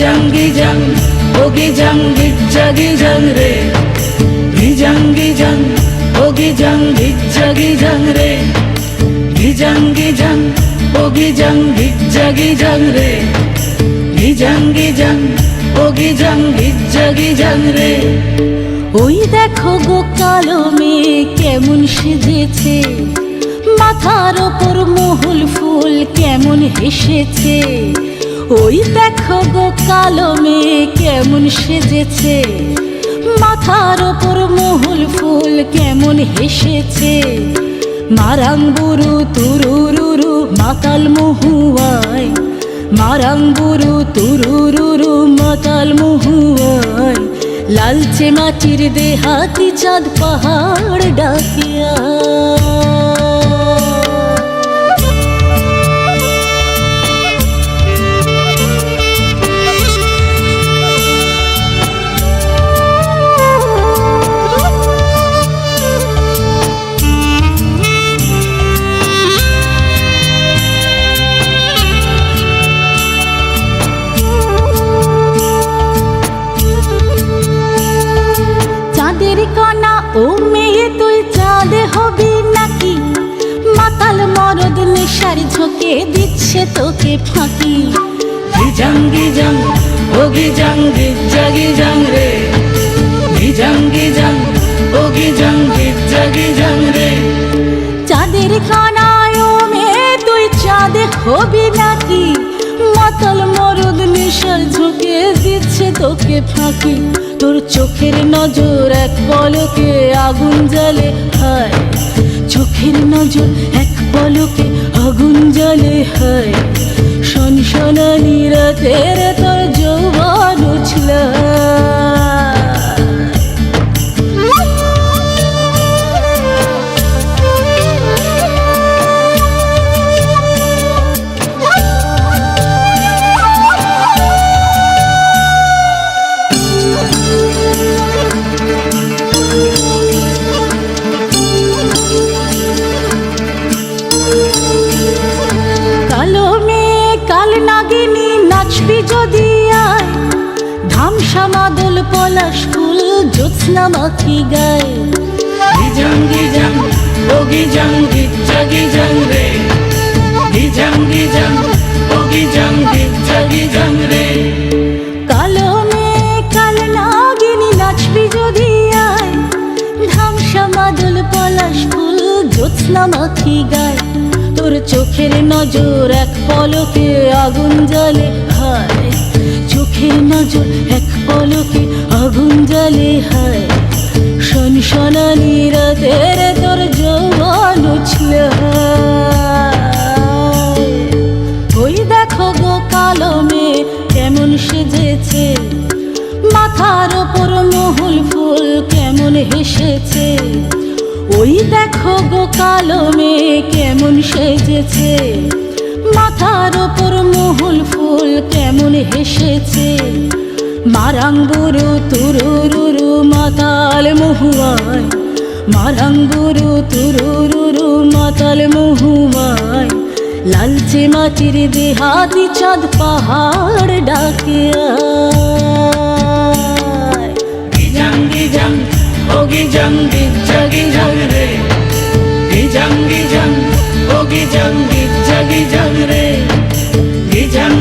gijang o gijang gijang re gijang o gijang gijang re gijang o gijang gijang re gijang o gijang gijang re। ওই দেখো গো কালো মেয়ে কেমন সেজেছে, মাথার ওপর মহুল ফুল কেমন হেসেছে। ওই দেখো গো কালো মেয়ে কেমন সেজেছে, মাথার ওপর মহুল ফুল কেমন হেসেছে। মারাংবুরু তুরুরুরু মাতাল মহুয়ায়, মারাংবুরু তুরুরুরু মাতাল মহুয়ায়। লালচে মাটির দেহাতি চাঁদ পাহাড় ডাকিয়া। কণা ও মেয়ে তুই চাঁদ হবি নাকি, মাতাল মরদ নেশার ঝোঁকে দিচ্ছে তোকে ফাঁকি। গিজাং ও গিজাং গিজাং রে গিজাং ও গিজাং গিজাং রে। চাঁদের কণায় ও মেয়ে তুই চাঁদ হবি নাকি, মাতাল মরদ নেশার ঝোঁকে দিচ্ছে তোকে ফাঁকি। তোর চোখের নজর এক পলকে আগুন জ্বালে হায়, চোখের নজর এক পলকে আগুন জ্বালে হায়। সনসনানি রাতের তোর যৌবন উছল। যদি আয় ধামসা মাদল পলাশ ফুল জ্যোৎস্না মাখি গায়। গিজাং ও গিজাং গিজাং রে গিজাং ও গিজাং গিজাং রে। কালো মেয়ে কাল নাগিনী নাচবি যদি আয়, ধামসা মাদল পলাশ ফুল জ্যোৎস্না মাখি গায়। তোর চোখের নজর এক পলকে আগুন জ্বালে হায়, চোখের নজর এক পলকে আগুন জ্বালে হায়। সনসনানি রাতের তোর যৌবন উছল। ওই দেখো গো কালো মেয়ে কেমন সেজেছে, মাথার ওপর মহুল ফুল কেমন হেসেছে। ওই দেখো গো কালো মেয়ে কেমন সেজেছে, মাথার ওপর মহুল ফুল কেমন হেসেছে। মারাংবুরু তুরুরুরু মাতাল মহুয়ায়, মারাংবুরু তুরুরুরু মাতাল মহুয়ায়। লালচে মাটির দেহাতি চাঁদ পাহাড় ডাকিয়া। গিজাং ও গিজাং গিজাং রে গিজাং ও গিজাং গিজাং রে গিজাং